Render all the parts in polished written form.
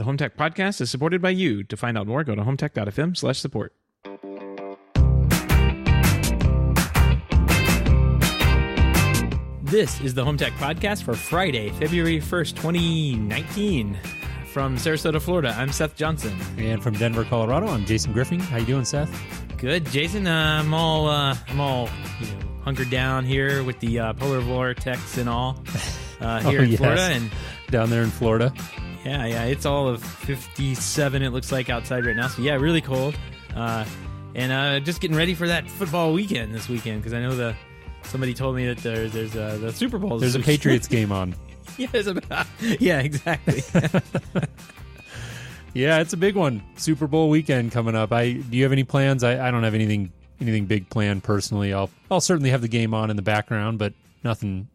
The HomeTech podcast is supported by you. To find out more, go to HomeTech.fm/support. This is the HomeTech podcast for Friday, February 1st, 2019. From Sarasota, Florida, I'm Seth Johnson. And from Denver, Colorado, I'm Jason Griffin. How you doing, Seth? Good, Jason. I'm all hunkered down here with the polar vortex and all here in Florida, and down there in Florida. Yeah, it's all of 57. It looks like outside right now. So yeah, really cold. And just getting ready for that football weekend this weekend because I know somebody told me that there's the Super Bowl. There's a Patriots game on. Yeah, exactly. Yeah, it's a big one. Super Bowl weekend coming up. Do you have any plans? I don't have anything big planned personally. I'll certainly have the game on in the background, but nothing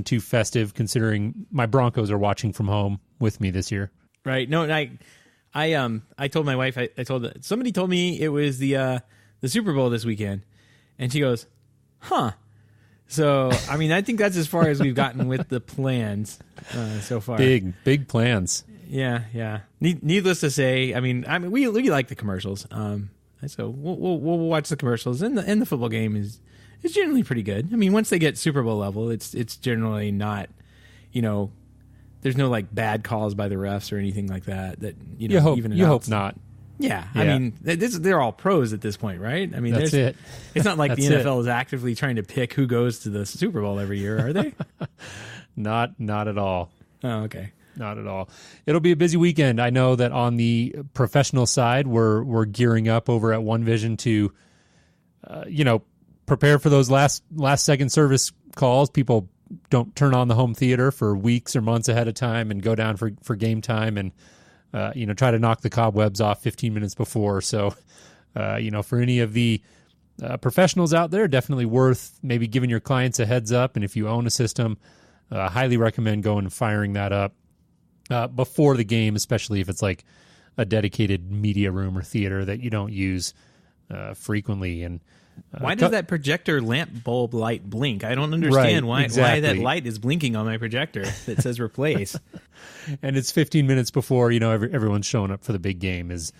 too festive considering my Broncos are watching from home with me this year. Right. No, I told my wife, somebody told me it was the Super Bowl this weekend, and she goes, "Huh." So, I mean, I think that's as far as we've gotten with the plans so far. Big plans. Yeah. Needless to say, I mean, we like the commercials. So we'll watch the commercials, and the football game is generally pretty good. I mean, once they get Super Bowl level, it's generally not, there's no like bad calls by the refs or anything like that. You hope not. Yeah, I mean, they're all pros at this point, right? I mean, that's it. It's not like the NFL is actively trying to pick who goes to the Super Bowl every year, are they? Not at all. Oh, okay. Not at all. It'll be a busy weekend. I know that on the professional side, we're gearing up over at One Vision to, prepare for those last second service calls. People don't turn on the home theater for weeks or months ahead of time and go down for game time and try to knock the cobwebs off 15 minutes before. So, for any of the professionals out there, definitely worth maybe giving your clients a heads up. And if you own a system, highly recommend going and firing that up before the game, especially if it's like a dedicated media room or theater that you don't use frequently. And why does that projector lamp bulb light blink? I don't understand why that light is blinking on my projector that says replace. And it's 15 minutes before everyone's showing up for the big game is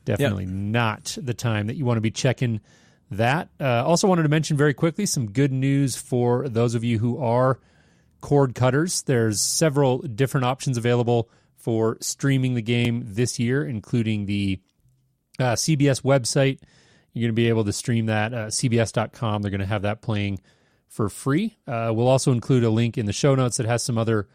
definitely not the time that you want to be checking that. Also wanted to mention very quickly some good news for those of you who are cord cutters. There's several different options available for streaming the game this year, including the CBS website. You're going to be able to stream that CBS.com. They're going to have that playing for free. We'll also include a link in the show notes that has some other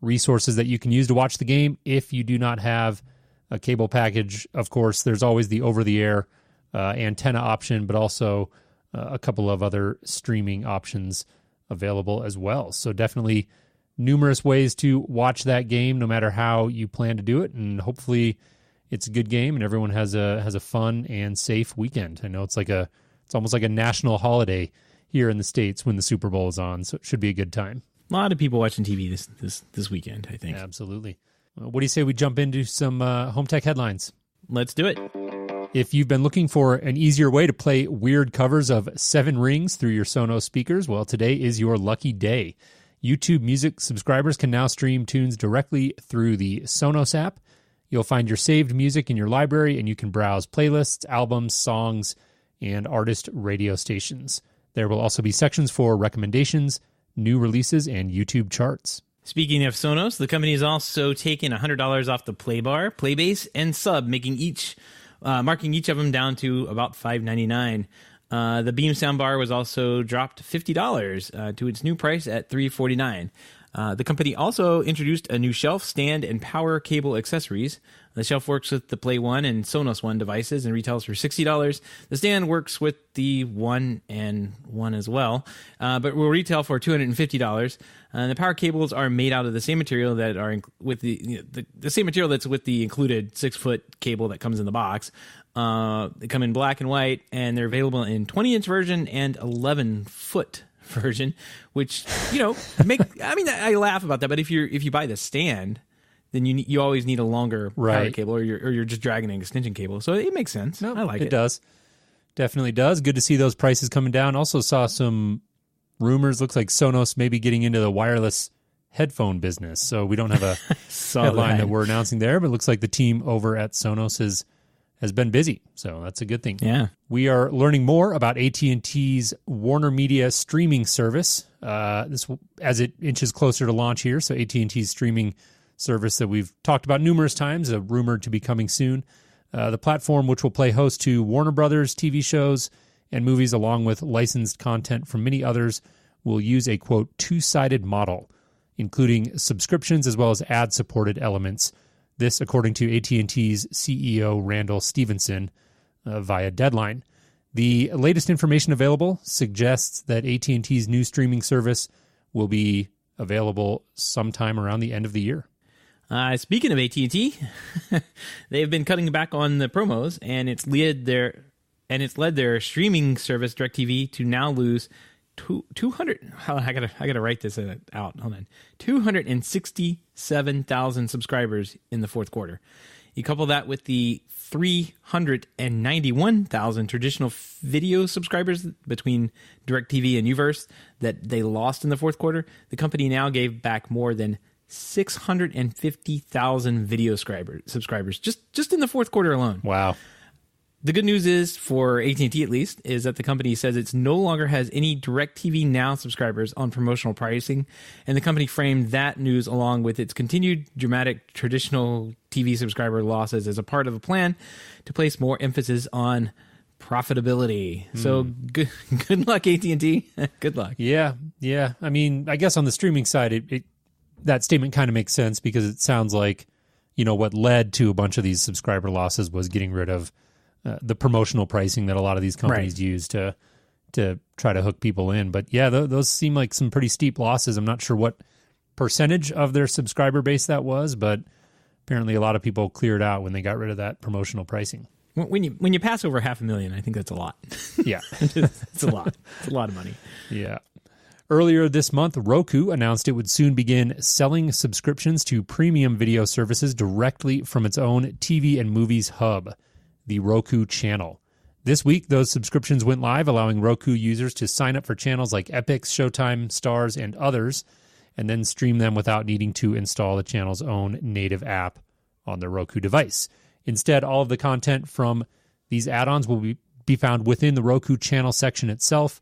resources that you can use to watch the game. If you do not have a cable package, of course, there's always the over-the-air antenna option, but also a couple of other streaming options available as well. So definitely numerous ways to watch that game, no matter how you plan to do it, and hopefully it's a good game and everyone has a fun and safe weekend. I know it's almost like a national holiday here in the States when the Super Bowl is on, so it should be a good time. A lot of people watching TV this weekend, I think. Absolutely. What do you say we jump into some home tech headlines? Let's do it. If you've been looking for an easier way to play weird covers of 7 Rings through your Sonos speakers, well, today is your lucky day. YouTube Music subscribers can now stream tunes directly through the Sonos app. You'll find your saved music in your library, and you can browse playlists, albums, songs, and artist radio stations. There will also be sections for recommendations, new releases, and YouTube charts. Speaking of Sonos, the company has also taken $100 off the Playbar, Playbase, and Sub, marking each of them down to about $5.99. The Beam soundbar was also dropped $50 to its new price at $349. The company also introduced a new shelf, stand, and power cable accessories. The shelf works with the Play One and Sonos One devices and retails for $60. The stand works with the One and One as well, but will retail for $250. And the power cables are made out of the same material that are with the same material that's with the included 6-foot cable that comes in the box. They come in black and white, and they're available in 20-inch version and 11-foot version, which I laugh about that, but if you buy the stand, then you always need a longer power cable, or you're just dragging an extension cable, so it makes sense. No, I like it. It does, definitely does. Good to see those prices coming down. Also saw some rumors. Looks like Sonos maybe getting into the wireless headphone business. So we don't have a headline that we're announcing there, but it looks like the team over at Sonos has been busy. So that's a good thing. Yeah. We are learning more about AT&T's Warner Media streaming service. This as it inches closer to launch here. So AT&T's streaming service that we've talked about numerous times, rumored to be coming soon. The platform, which will play host to Warner Brothers TV shows and movies, along with licensed content from many others, will use a, quote, two-sided model, including subscriptions as well as ad-supported elements. This, according to AT&T's CEO, Randall Stevenson, via Deadline. The latest information available suggests that AT&T's new streaming service will be available sometime around the end of the year. Speaking of AT&T, they've been cutting back on the promos, and it's led their streaming service DirecTV to now lose 200. I gotta write this out. Hold on, 267,000 subscribers in the fourth quarter. You couple that with the 391,000 traditional video subscribers between DirecTV and Uverse that they lost in the fourth quarter. The company now gave back more than 650,000 video subscribers just in the fourth quarter alone. Wow. The good news is, for AT&T at least, is that the company says it no longer has any DirecTV Now subscribers on promotional pricing, and the company framed that news along with its continued dramatic traditional TV subscriber losses as a part of a plan to place more emphasis on profitability. So good luck, AT&T. Good luck. Yeah. I mean, I guess on the streaming side, that statement kind of makes sense, because it sounds like, what led to a bunch of these subscriber losses was getting rid of the promotional pricing that a lot of these companies use to try to hook people in. But yeah, those seem like some pretty steep losses. I'm not sure what percentage of their subscriber base that was, but apparently a lot of people cleared out when they got rid of that promotional pricing. When you pass over 500,000, I think that's a lot. Yeah. It's a lot. It's a lot of money. Yeah. Earlier this month, Roku announced it would soon begin selling subscriptions to premium video services directly from its own TV and movies hub, the Roku channel. This week, those subscriptions went live, allowing Roku users to sign up for channels like Epix, Showtime, Starz, and others, and then stream them without needing to install the channel's own native app on their Roku device. Instead, all of the content from these add-ons will be found within the Roku channel section itself,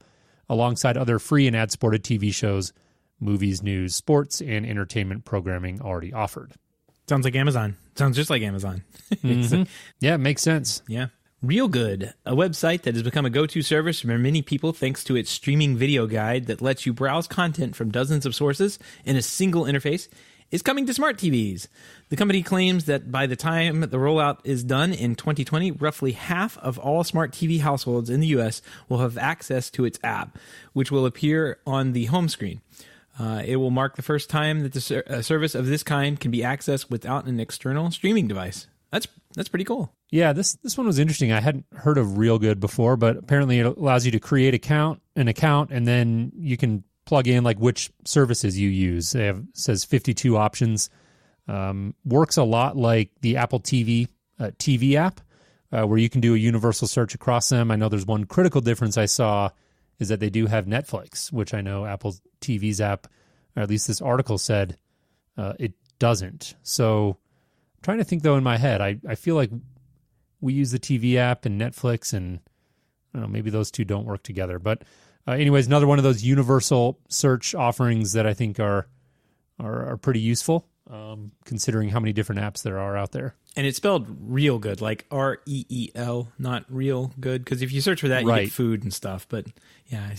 alongside other free and ad-supported TV shows, movies, news, sports, and entertainment programming already offered. Sounds like Amazon. Sounds just like Amazon. Mm-hmm. Yeah, it makes sense. Yeah. Real Good, a website that has become a go-to service for many people thanks to its streaming video guide that lets you browse content from dozens of sources in a single interface, is coming to smart TVs. The company claims that by the time the rollout is done in 2020, roughly half of all smart TV households in the U.S. will have access to its app, which will appear on the home screen. It will mark the first time that a service of this kind can be accessed without an external streaming device. That's pretty cool. Yeah, this one was interesting. I hadn't heard of Real Good before, but apparently it allows you to create an account, and then you can plug in like which services you use. Says 52 options. Works a lot like the Apple TV TV app, where you can do a universal search across them. I know there's one critical difference I saw is that they do have Netflix, which I know Apple TV's app, or at least this article said, it doesn't. So I'm trying to think, though, in my head, I feel like we use the TV app and Netflix, and I don't know, maybe those two don't work together. But anyways, another one of those universal search offerings that I think are pretty useful, considering how many different apps there are out there. And it's spelled Real Good, like REEL, not Real Good. Because if you search for that, you get food and stuff. But yeah,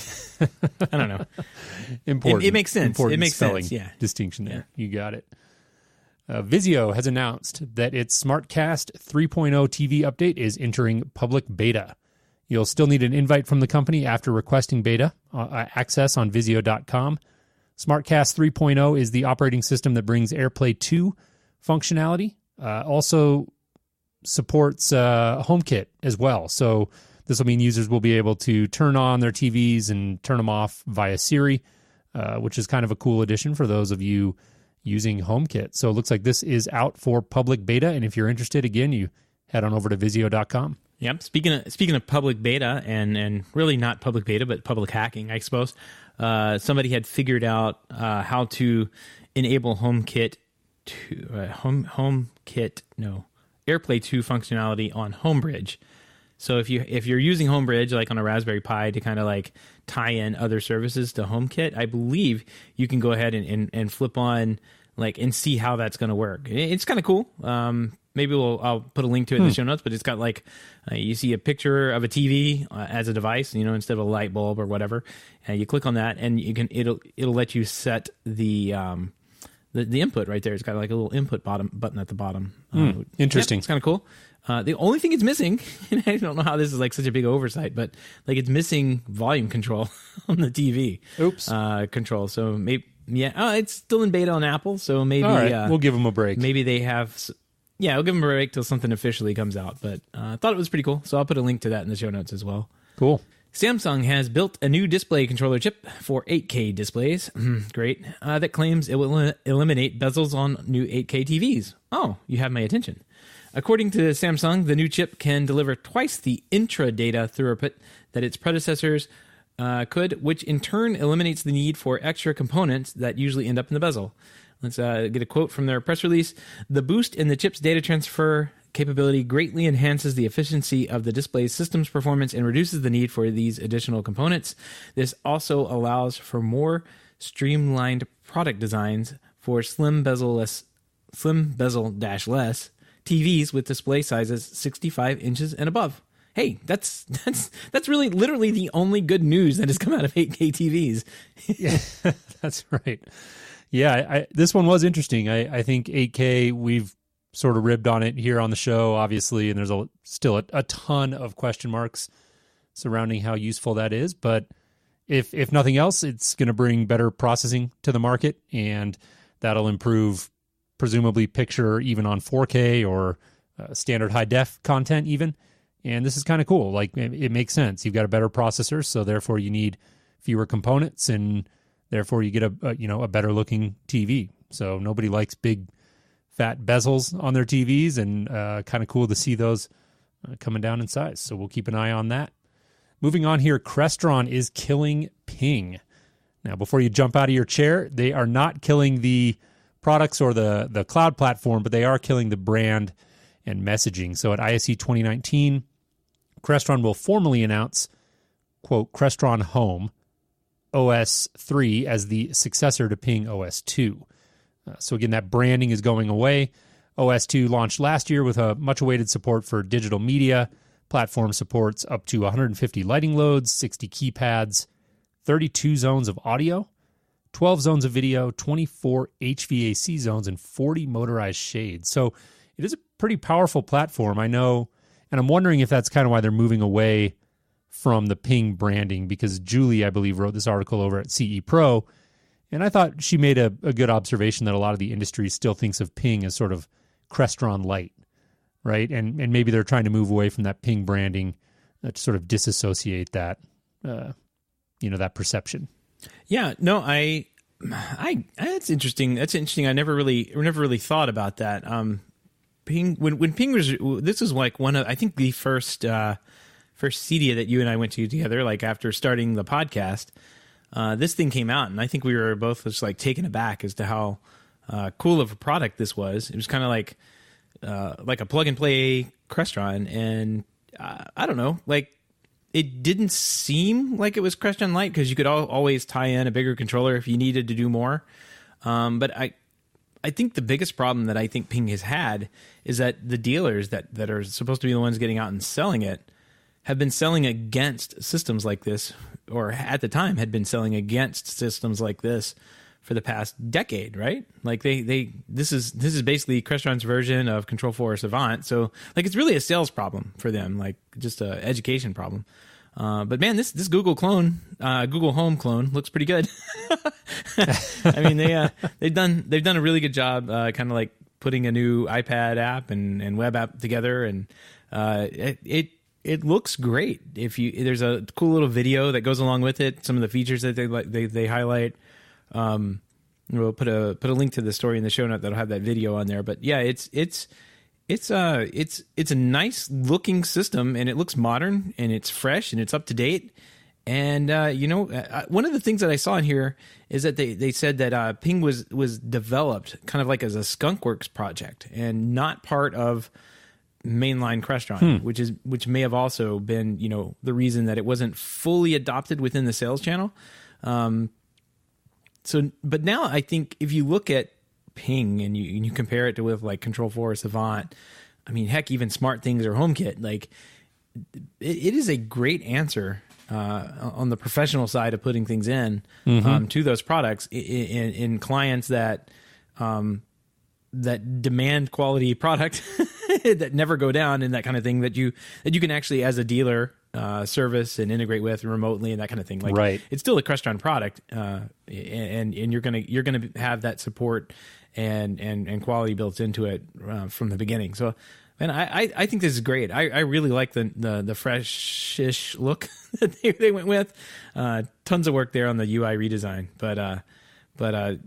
I don't know. Important. It makes sense. Important it makes spelling sense. Yeah. Distinction there. Yeah. You got it. Vizio has announced that its SmartCast 3.0 TV update is entering public beta. You'll still need an invite from the company after requesting beta access on Vizio.com. SmartCast 3.0 is the operating system that brings AirPlay 2 functionality. Also supports HomeKit as well. So this will mean users will be able to turn on their TVs and turn them off via Siri, which is kind of a cool addition for those of you using HomeKit. So it looks like this is out for public beta. And if you're interested, again, you head on over to Vizio.com. Yep. Speaking of public beta, and really not public beta, but public hacking, I suppose, somebody had figured out how to enable AirPlay 2 functionality on HomeBridge. So if you're using HomeBridge like on a Raspberry Pi to kind of like tie in other services to HomeKit, I believe you can go ahead and flip on like and see how that's going to work. It's kind of cool. Maybe I'll put a link to it in the show notes, but it's got like you see a picture of a TV as a device, instead of a light bulb or whatever. And you click on that, and it'll let you set the input right there. It's got like a little input button at the bottom. Interesting. Yeah, it's kind of cool. The only thing it's missing, and I don't know how this is like such a big oversight, but like it's missing volume control on the TV. Oops. Control. So maybe, it's still in beta on Apple. So maybe all right, we'll give them a break. Maybe they have. Yeah, I'll give them a break till something officially comes out. But I thought it was pretty cool, so I'll put a link to that in the show notes as well. Cool. Samsung has built a new display controller chip for 8K displays. Great. That claims it will eliminate bezels on new 8K TVs. Oh, you have my attention. According to Samsung, the new chip can deliver twice the intra-data throughput that its predecessors could, which in turn eliminates the need for extra components that usually end up in the bezel. Let's get a quote from their press release. The boost in the chip's data transfer capability greatly enhances the efficiency of the display's system's performance and reduces the need for these additional components. This also allows for more streamlined product designs for slim bezel-less TVs with display sizes 65 inches and above. Hey, that's really literally the only good news that has come out of 8K TVs. Yeah, that's right. Yeah, this one was interesting. I think 8K, we've sort of ribbed on it here on the show, obviously, and there's still a ton of question marks surrounding how useful that is. But if nothing else, it's going to bring better processing to the market, and that'll improve presumably picture even on 4K or standard high def content even. And this is kind of cool. Like it makes sense. You've got a better processor, so therefore you need fewer components, and therefore you get a better looking TV. So nobody likes big fat bezels on their TVs, and kind of cool to see those coming down in size. So we'll keep an eye on that. Moving on here, Crestron is killing Ping. Now, before you jump out of your chair, they are not killing the products or the cloud platform, but they are killing the brand and messaging. So at ISE 2019, Crestron will formally announce, quote, Crestron Home OS 3 as the successor to Ping OS 2. So again, that branding is going away. OS 2 launched last year with a much-awaited support for digital media. Platform supports up to 150 lighting loads, 60 keypads, 32 zones of audio, 12 zones of video, 24 HVAC zones, and 40 motorized shades. So it is a pretty powerful platform, I know, and I'm wondering if that's kind of why they're moving away from the Ping branding, because Julie, I believe, wrote this article over at CE Pro, and I thought she made a good observation that a lot of the industry still thinks of Ping as sort of Crestron light, right? And maybe they're trying to move away from that Ping branding to sort of disassociate that, that perception. Yeah, no, I that's interesting. That's interesting. I never really thought about that. Ping, when Ping was, this was like one of, I think the first CEDIA that you and I went to together, like after starting the podcast. This thing came out, and I think we were both just like taken aback as to how cool of a product this was. It was kind of like a plug and play Crestron, and I don't know, like it didn't seem like it was Crestron Lite because you could always tie in a bigger controller if you needed to do more. But I think the biggest problem that I think Ping has had is that the dealers that are supposed to be the ones getting out and selling it have been selling against systems like this, or at the time had been selling against systems like this for the past decade, right? Like this is basically Crestron's version of Control 4 Savant. So like it's really a sales problem for them, like just an education problem. But man, this Google clone, Google Home clone looks pretty good. I mean, they've done a really good job, kind of like putting a new iPad app and web app together, and it looks great. There's a cool little video that goes along with it. Some of the features that they highlight. We'll put a link to the story in the show note that'll have that video on there. But yeah, it's a nice looking system, and it looks modern, and it's fresh, and it's up to date, And one of the things that I saw in here is that they said that Ping was developed kind of like as a skunkworks project and not part of mainline Crestron, which may have also been the reason that it wasn't fully adopted within the sales channel. But now I think if you look at Ping and you compare it to with like Control4 or Savant, I mean, heck, even SmartThings or HomeKit, like it is a great answer on the professional side of putting things in to those products in clients that demand quality product that never go down and that kind of thing that you can actually as a dealer service and integrate with remotely and that kind of thing. Like right. It's still a Crestron product, and you're gonna have that support and quality built into it from the beginning. So. And I think this is great. I really like the fresh-ish look that they went with. Tons of work there on the UI redesign, but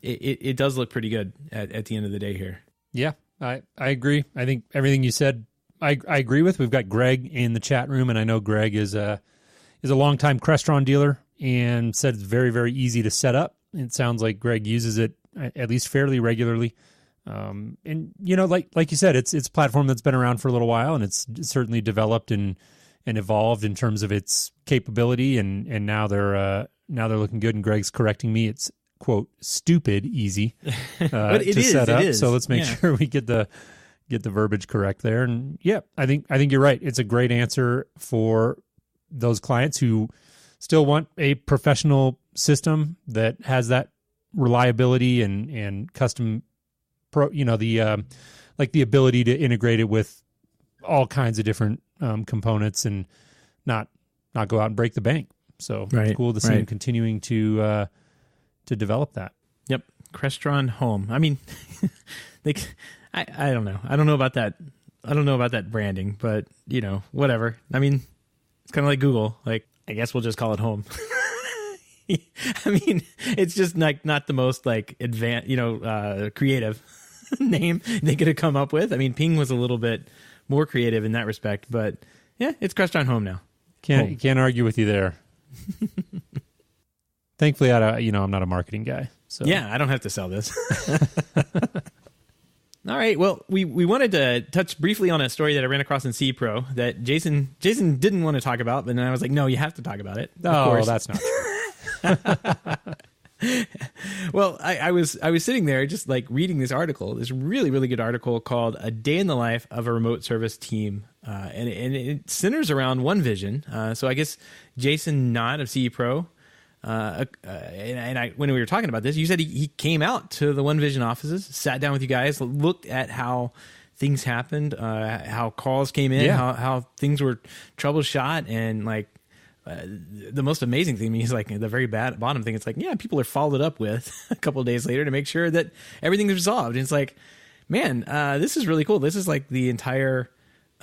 it does look pretty good at the end of the day here. Yeah, I agree. I think everything you said, I agree with. We've got Greg in the chat room, and I know Greg is a longtime Crestron dealer and said it's very, very easy to set up. It sounds like Greg uses it at least fairly regularly. And like you said, it's a platform that's been around for a little while, and it's certainly developed and evolved in terms of its capability. And now they're looking good. And Greg's correcting me. It's quote stupid easy but to set up. So let's make sure we get the verbiage correct there. And yeah, I think you're right. It's a great answer for those clients who still want a professional system that has that reliability and custom. The ability to integrate it with all kinds of different components and not go out and break the bank. So it's cool to see them continuing to develop that. Yep, Crestron Home. I mean, I don't know. I don't know about that. I don't know about that branding, but whatever. I mean, it's kind of like Google. Like, I guess we'll just call it Home. I mean, it's just like not the most like advanced, creative name they could have come up with. I mean, Ping was a little bit more creative in that respect, but yeah, it's Crestron Home now. Can't argue with you there. Thankfully, I'm not a marketing guy, so yeah, I don't have to sell this. All right. Well, we wanted to touch briefly on a story that I ran across in C Pro that Jason didn't want to talk about, but then I was like, no, you have to talk about it. Oh, that's not true. Well, I was sitting there just like reading this article, this really, really good article called "A Day in the Life of a Remote Service Team," and it centers around OneVision. So I guess Jason Knott of CE Pro, when we were talking about this, you said he came out to the OneVision offices, sat down with you guys, looked at how things happened, how calls came in, how things were troubleshot, and like. The most amazing thing to me is like the very bottom thing. It's like, yeah, people are followed up with a couple of days later to make sure that everything is resolved. And it's like, man, this is really cool. This is like the entire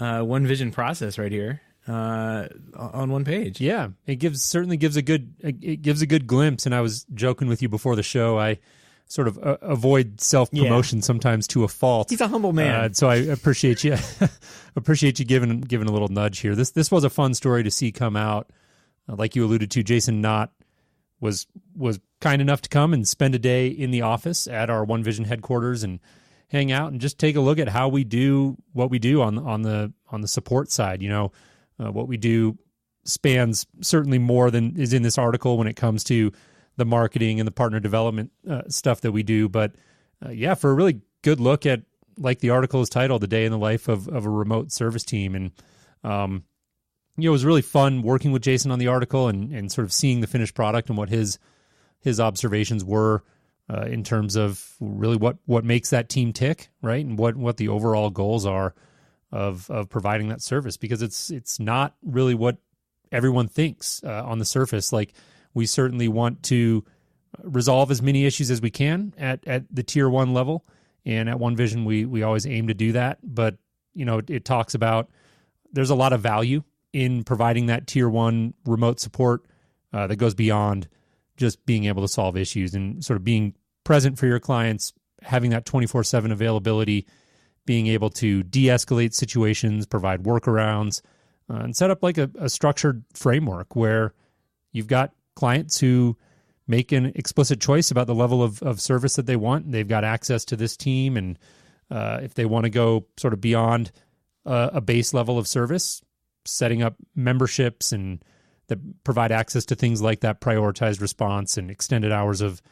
OneVision process right here on one page. Yeah, it certainly gives a good glimpse. And I was joking with you before the show. I sort of avoid self-promotion sometimes to a fault. He's a humble man. So I appreciate you giving a little nudge here. This was a fun story to see come out. Like you alluded to, Jason Knott was kind enough to come and spend a day in the office at our OneVision headquarters and hang out and just take a look at how we do what we do on the support side. What we do spans certainly more than is in this article when it comes to the marketing and the partner development stuff that we do. But for a really good look at, like the article is titled, "The Day in the Life of a Remote Service Team." And it was really fun working with Jason on the article and sort of seeing the finished product and what his observations were in terms of really what makes that team tick, right? And what the overall goals are of providing that service, because it's not really what everyone thinks on the surface. Like, we certainly want to resolve as many issues as we can at the tier 1 level, and at OneVision we always aim to do that. But it talks about there's a lot of value in providing that tier 1 remote support that goes beyond just being able to solve issues and sort of being present for your clients, having that 24/7 availability, being able to de-escalate situations, provide workarounds, and set up like a structured framework where you've got clients who make an explicit choice about the level of service that they want. They've got access to this team, and if they want to go sort of beyond a base level of service, setting up memberships and that provide access to things like that prioritized response and extended hours of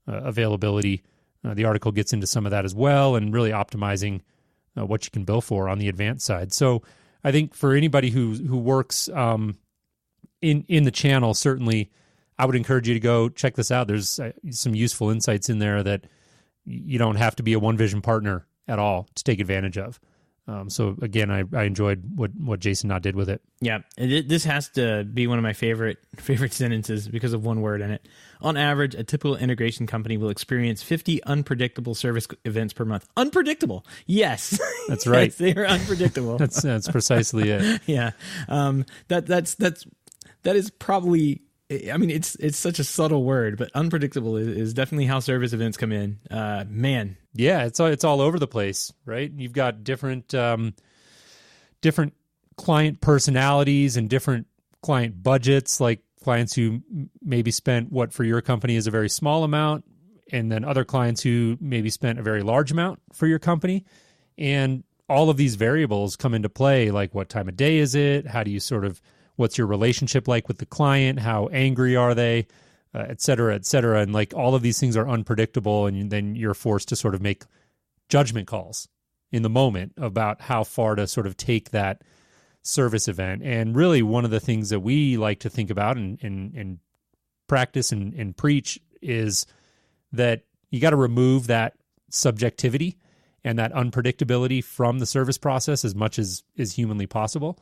availability. The article gets into some of that as well, and really optimizing what you can bill for on the advanced side. So I think for anybody who works in the channel, certainly I would encourage you to go check this out. There's some useful insights in there that you don't have to be a OneVision partner at all to take advantage of. So again, I enjoyed what Jason Knott did with it. Yeah, this has to be one of my favorite sentences because of one word in it. On average, a typical integration company will experience 50 unpredictable service events per month. Unpredictable, yes, that's right. Yes, they are unpredictable. that's precisely it. Yeah, that is probably. I mean, it's such a subtle word, but unpredictable is definitely how service events come in. Man. Yeah, it's all over the place, right? You've got different client personalities and different client budgets, like clients who maybe spent what for your company is a very small amount, and then other clients who maybe spent a very large amount for your company. And all of these variables come into play, like what time of day is it? How do you what's your relationship like with the client? How angry are they? Et cetera, et cetera. And like all of these things are unpredictable. And then you're forced to sort of make judgment calls in the moment about how far to sort of take that service event. And really one of the things that we like to think about and practice and preach is that you got to remove that subjectivity and that unpredictability from the service process as much as is humanly possible,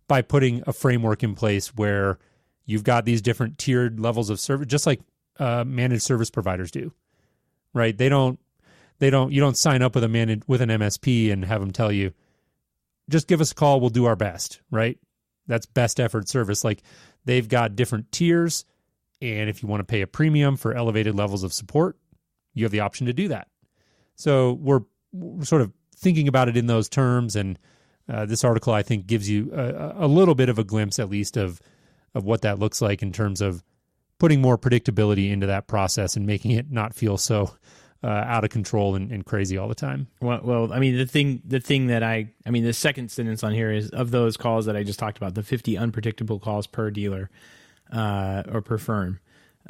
by putting a framework in place where you've got these different tiered levels of service, just like managed service providers do, right? You don't sign up with an MSP and have them tell you, just give us a call, we'll do our best, right? That's best effort service. Like, they've got different tiers, and if you want to pay a premium for elevated levels of support, you have the option to do that. So we're sort of thinking about it in those terms, and this article, I think, gives you a little bit of a glimpse, at least, of what that looks like in terms of putting more predictability into that process and making it not feel so out of control and crazy all the time. Well, I mean, the thing that the second sentence on here is, of those calls that I just talked about, the 50 unpredictable calls per dealer or per firm,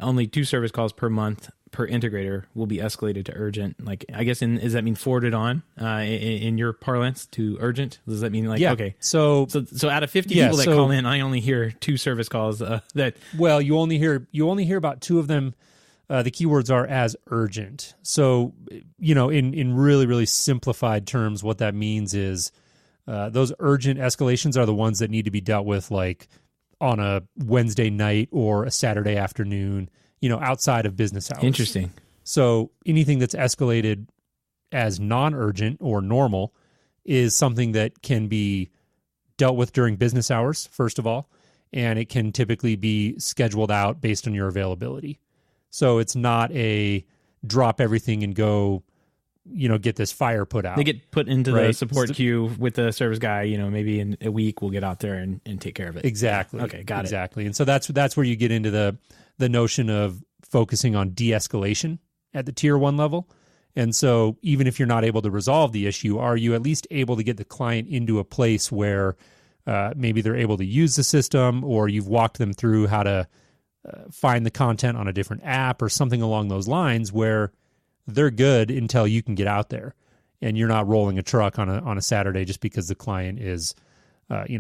only 2 service calls per month per integrator will be escalated to urgent. Like, I guess, does that mean forwarded on in your parlance to urgent? Does that mean okay? So out of 50 people that call in, I only hear 2 service calls that. Well, you only hear about 2 of them. The keywords are as urgent. So, in really, really simplified terms, what that means is those urgent escalations are the ones that need to be dealt with, like on a Wednesday night or a Saturday afternoon, outside of business hours. Interesting. So anything that's escalated as non-urgent or normal is something that can be dealt with during business hours, first of all, and it can typically be scheduled out based on your availability. So it's not a drop everything and go, get this fire put out. They get put into the support queue with the service guy, maybe in a week we'll get out there and take care of it. Exactly. Okay, got it. Exactly. And so that's where you get into the notion of focusing on de-escalation at the tier 1 level. And so even if you're not able to resolve the issue, are you at least able to get the client into a place where maybe they're able to use the system, or you've walked them through how to find the content on a different app or something along those lines, where they're good until you can get out there and you're not rolling a truck on a Saturday just because the client is,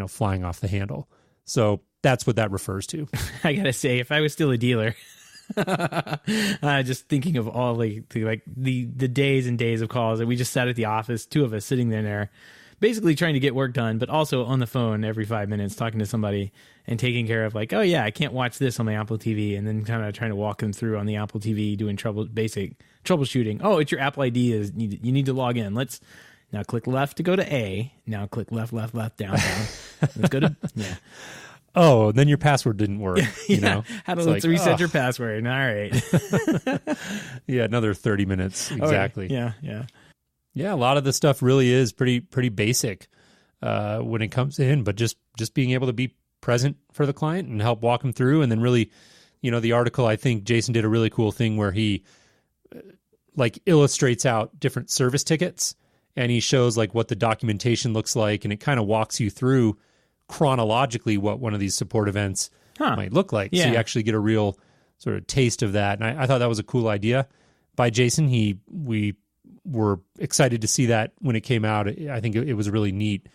flying off the handle. So that's what that refers to. I gotta say, if I was still a dealer, just thinking of all the days and days of calls that we just sat at the office, 2 of us sitting there, basically trying to get work done, but also on the phone every 5 minutes talking to somebody and taking care of, like, oh yeah, I can't watch this on my Apple TV, and then kind of trying to walk them through on the Apple TV doing basic troubleshooting. Oh, it's your Apple ID you need to log in. Let's now click left to go to A. Now click left, down. Let's go to Oh, then your password didn't work. Let's reset your password. All right. Yeah, another 30 minutes. Exactly. Oh, yeah. Yeah, a lot of the stuff really is pretty basic when it comes in, but just being able to be present for the client and help walk them through. And then really, the article, I think Jason did a really cool thing where he illustrates out different service tickets, and he shows what the documentation looks like, and it kind of walks you through chronologically what one of these support events might look like. Yeah. So you actually get a real sort of taste of that. And I thought that was a cool idea by Jason. We were excited to see that when it came out. I think it was a really neat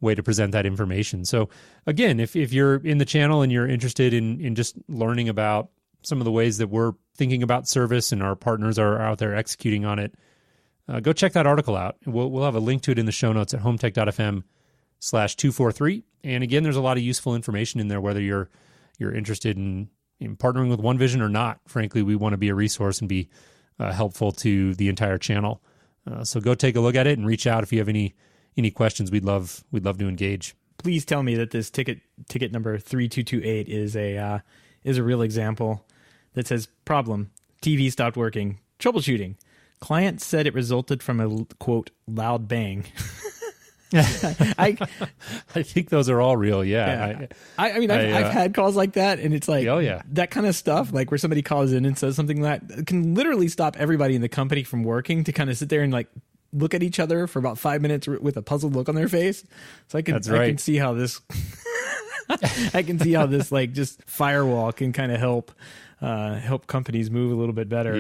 way to present that information. So again, if you're in the channel and you're interested in just learning about some of the ways that we're thinking about service and our partners are out there executing on it, go check that article out. We'll have a link to it in the show notes at HomeTech.fm/243. And again, there's a lot of useful information in there, whether you're interested in partnering with OneVision or not. Frankly, we want to be a resource and be helpful to the entire channel. So go take a look at it and reach out if you have any questions. We'd love to engage. Please tell me that this ticket number 3228 is a real example that says problem: TV stopped working. Troubleshooting. Client said it resulted from a quote loud bang. I think those are all real. Yeah. I mean, I've had calls like that, and it's like, oh yeah, that kind of stuff, like where somebody calls in and says something that can literally stop everybody in the company from working to kind of sit there and look at each other for about 5 minutes with a puzzled look on their face. So I can see how this, just firewall can kind of help companies move a little bit better.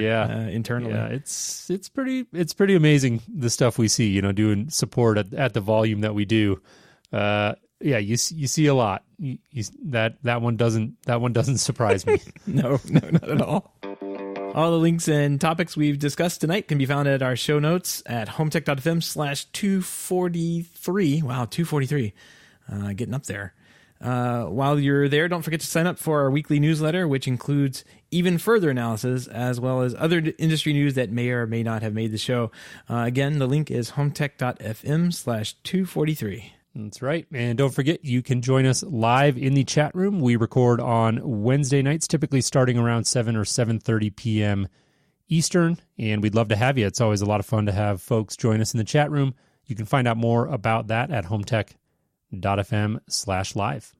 Internally. Yeah, it's pretty amazing the stuff we see. Doing support at the volume that we do. You see a lot. That one doesn't surprise me. No, not at all. All the links and topics we've discussed tonight can be found at our show notes at HomeTech.fm/243. Wow, 243. Getting up there. While you're there, don't forget to sign up for our weekly newsletter, which includes even further analysis as well as other industry news that may or may not have made the show. Again, the link is HomeTech.fm/243. That's right. And don't forget, you can join us live in the chat room. We record on Wednesday nights, typically starting around 7 or 7:30 p.m. Eastern, and we'd love to have you. It's always a lot of fun to have folks join us in the chat room. You can find out more about that at HomeTech.fm/live.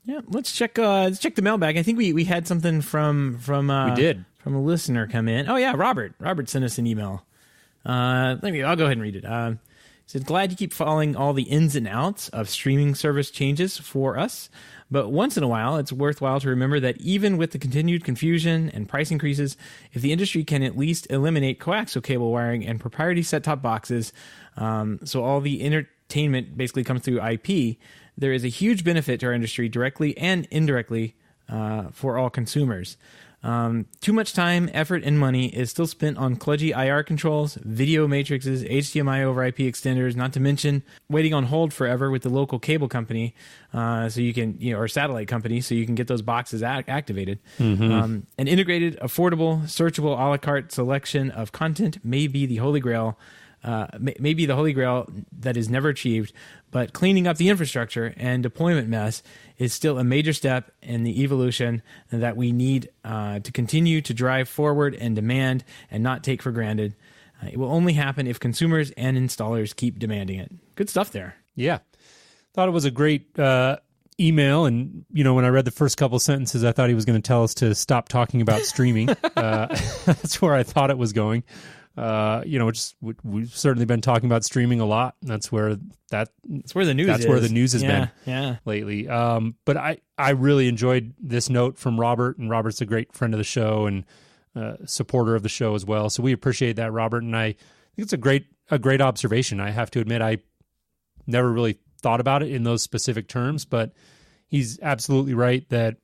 Yeah, let's check the mailbag. I think we had something from we did from a listener come in. Oh yeah, Robert sent us an email. I'll go ahead and read it. He said, glad you keep following all the ins and outs of streaming service changes for us, but once in a while, it's worthwhile to remember that even with the continued confusion and price increases, if the industry can at least eliminate coaxial cable wiring and proprietary set-top boxes, so all the entertainment basically comes through IP, there is a huge benefit to our industry directly and indirectly for all consumers. Too much time, effort, and money is still spent on kludgy IR controls, video matrices, HDMI over IP extenders, not to mention waiting on hold forever with the local cable company, so you can, or satellite company, so you can get those boxes activated. Mm-hmm. An integrated, affordable, searchable, a la carte selection of content may be the holy grail. Maybe the holy grail that is never achieved, but cleaning up the infrastructure and deployment mess is still a major step in the evolution that we need to continue to drive forward and demand and not take for granted. It will only happen if consumers and installers keep demanding it. Good stuff there. Yeah. Thought it was a great email, and when I read the first couple sentences, I thought he was going to tell us to stop talking about streaming. That's where I thought it was going. We've certainly been talking about streaming a lot. That's where the news has been lately. But I really enjoyed this note from Robert, and Robert's a great friend of the show and supporter of the show as well. So we appreciate that, Robert. And I think it's a great observation. I have to admit, I never really thought about it in those specific terms, but he's absolutely right that,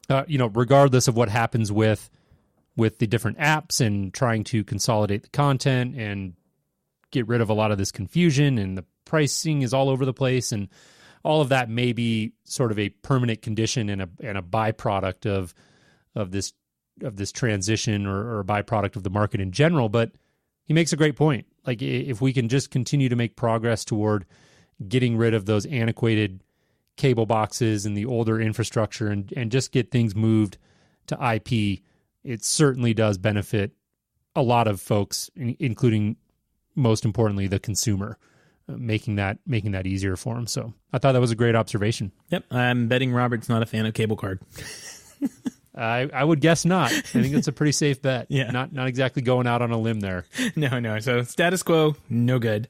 regardless of what happens with the different apps and trying to consolidate the content and get rid of a lot of this confusion, and the pricing is all over the place, and all of that may be sort of a permanent condition and a byproduct of this transition or a byproduct of the market in general. But he makes a great point. Like, if we can just continue to make progress toward getting rid of those antiquated cable boxes and the older infrastructure and just get things moved to IP, it certainly does benefit a lot of folks, including, most importantly, the consumer. making that easier for them. So I thought that was a great observation. Yep, I'm betting Robert's not a fan of cable card. I would guess not. I think it's a pretty safe bet. Yeah. Not exactly going out on a limb there. No. So status quo, no good.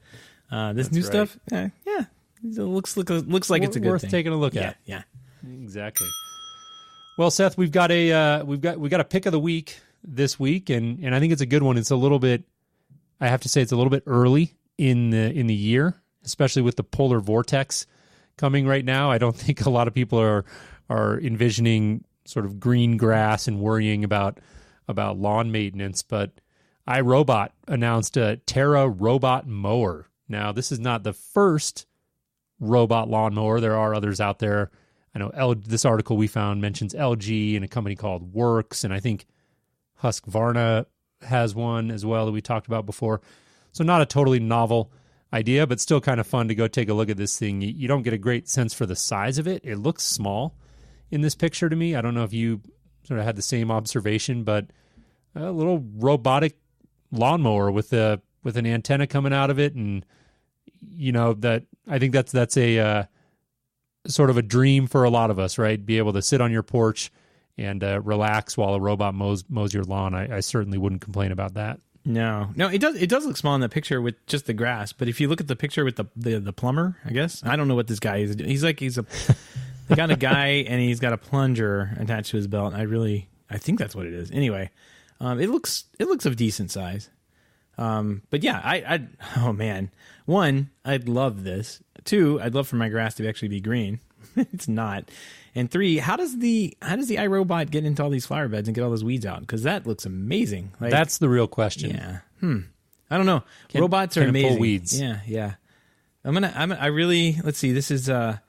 This new stuff, yeah, it looks like it's a good worth thing. taking a look at. Yeah, exactly. Well, Seth, we've got a pick of the week this week, and I think it's a good one. It's a little bit, I have to say, it's a little bit early in the year, especially with the polar vortex coming right now. I don't think a lot of people are envisioning sort of green grass and worrying about lawn maintenance, but iRobot announced a Terra robot mower. Now, this is not the first robot lawnmower. There are others out there. I know this article we found mentions LG and a company called Works, and I think Husqvarna has one as well that we talked about before. So not a totally novel idea, but still kind of fun to go take a look at this thing. You don't get a great sense for the size of it. It looks small in this picture to me. I don't know if you sort of had the same observation, but a little robotic lawnmower with an antenna coming out of it, and that I think that's a sort of a dream for a lot of us, right? Be able to sit on your porch and relax while a robot mows your lawn. I certainly wouldn't complain about that. No, it does look small in the picture with just the grass, but if you look at the picture with the plumber, I guess, I don't know what this guy is. They got a guy and he's got a plunger attached to his belt. I think that's what it is. Anyway, it looks of decent size. But yeah, oh man, 1, I'd love this. 2, I'd love for my grass to actually be green. It's not. And 3, how does the iRobot get into all these flower beds and get all those weeds out? Because that looks amazing. That's the real question. Yeah. I don't know. Robots are amazing. Pull weeds. Yeah. Let's see. This is so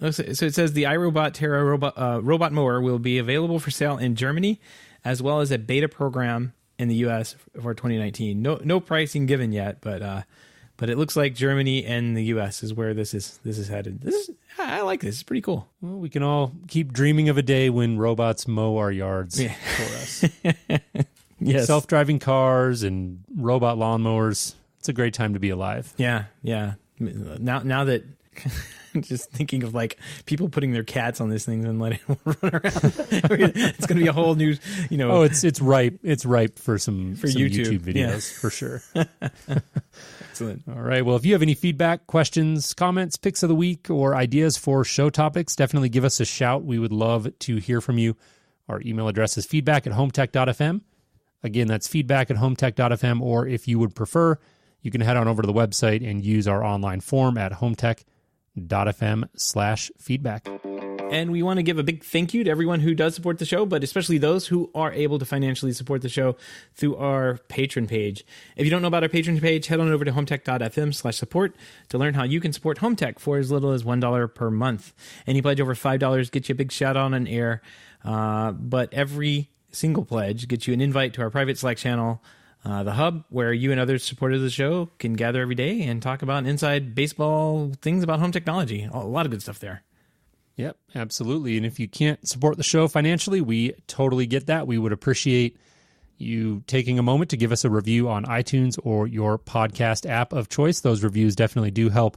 it says the iRobot Terra robot mower will be available for sale in Germany, as well as a beta program in the U.S. for 2019. No pricing given yet, but it looks like Germany and the U.S. is where this is headed. I like this. It's pretty cool. Well, we can all keep dreaming of a day when robots mow our yards for us. Yes. Self-driving cars and robot lawnmowers. It's a great time to be alive. Yeah. Now that just thinking of like people putting their cats on these things and letting them run around. It's going to be a whole new, Oh, it's ripe. It's ripe for some YouTube videos for sure. Excellent. All right. Well, if you have any feedback, questions, comments, picks of the week, or ideas for show topics, definitely give us a shout. We would love to hear from you. Our email address is feedback@HomeTech.fm. Again, that's feedback@HomeTech.fm. Or if you would prefer, you can head on over to the website and use our online form at HomeTech.fm/feedback. And we want to give a big thank you to everyone who does support the show, but especially those who are able to financially support the show through our Patreon page. If you don't know about our Patreon page, head on over to HomeTech.fm/support to learn how you can support HomeTech for as little as $1 per month. Any pledge over $5 gets you a big shout out on air, but every single pledge gets you an invite to our private Slack channel, the Hub, where you and other supporters of the show can gather every day and talk about inside baseball things about home technology. A lot of good stuff there. Yep, absolutely. And if you can't support the show financially, we totally get that. We would appreciate you taking a moment to give us a review on iTunes or your podcast app of choice. Those reviews definitely do help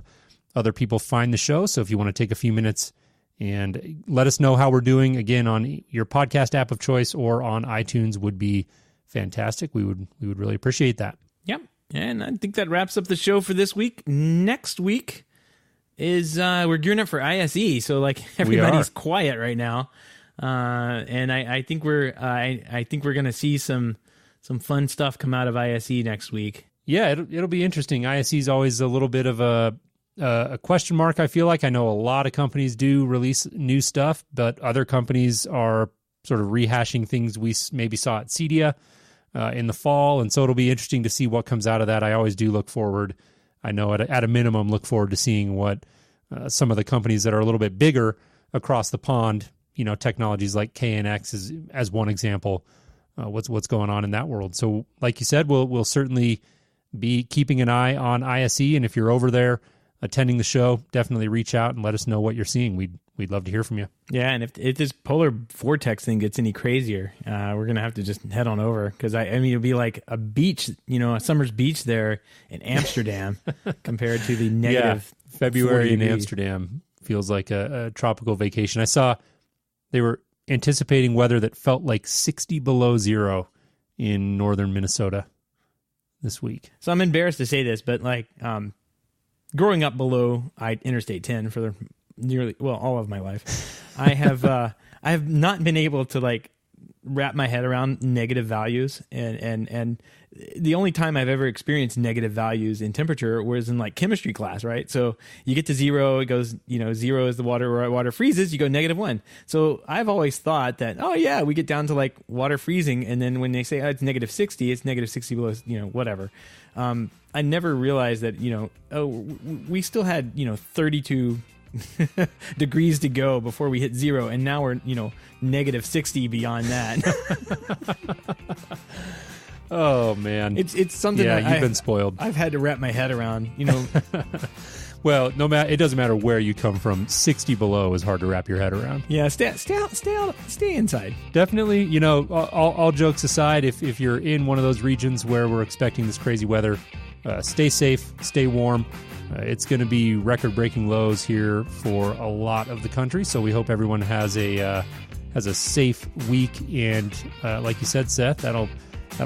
other people find the show. So if you want to take a few minutes and let us know how we're doing, again, on your podcast app of choice or on iTunes would be fantastic. We would really appreciate that. Yep. And I think that wraps up the show for this week. Next week is we're gearing up for ISE, so like everybody's quiet right now, and I think we're gonna see some fun stuff come out of ISE next week. Yeah, it'll be interesting. ISE is always a little bit of a question mark. I feel like I know a lot of companies do release new stuff, but other companies are sort of rehashing things we maybe saw at CEDIA in the fall, and so it'll be interesting to see what comes out of that. I always do look forward. I know at a minimum look forward to seeing what some of the companies that are a little bit bigger across the pond, technologies like KNX is as one example, what's going on in that world. So like you said, we'll certainly be keeping an eye on ISE, and if you're over there, attending the show, definitely reach out and let us know what you're seeing. We'd love to hear from you. Yeah, and if this polar vortex thing gets any crazier, we're going to have to just head on over, because I mean, it'll be like a beach, a summer's beach there in Amsterdam compared to the negative February in Amsterdam feels like a tropical vacation. I saw they were anticipating weather that felt like 60 below zero in northern Minnesota this week. So I'm embarrassed to say this, but growing up below Interstate 10 for all of my life, I have not been able to wrap my head around negative values, and the only time I've ever experienced negative values in temperature was in chemistry class, right? So you get to zero, it goes, zero is the water freezes, you go -1. So I've always thought that, oh yeah, we get down to water freezing, and then when they say it's -60, it's -60 below, whatever. I never realized that, we still had, 32 degrees to go before we hit zero, and now we're -60 beyond that. Oh man, it's something. Yeah, that you've been spoiled. I've had to wrap my head around. Well, it doesn't matter where you come from. 60 below is hard to wrap your head around. Yeah, stay inside. Definitely. All jokes aside, if you're in one of those regions where we're expecting this crazy weather, stay safe, stay warm. It's going to be record-breaking lows here for a lot of the country, so we hope everyone has a safe week. And like you said, Seth, that'll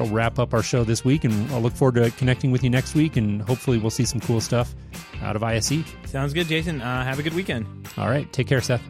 wrap up our show this week, and I'll look forward to connecting with you next week, and hopefully we'll see some cool stuff out of ISE. Sounds good, Jason. Have a good weekend. All right. Take care, Seth.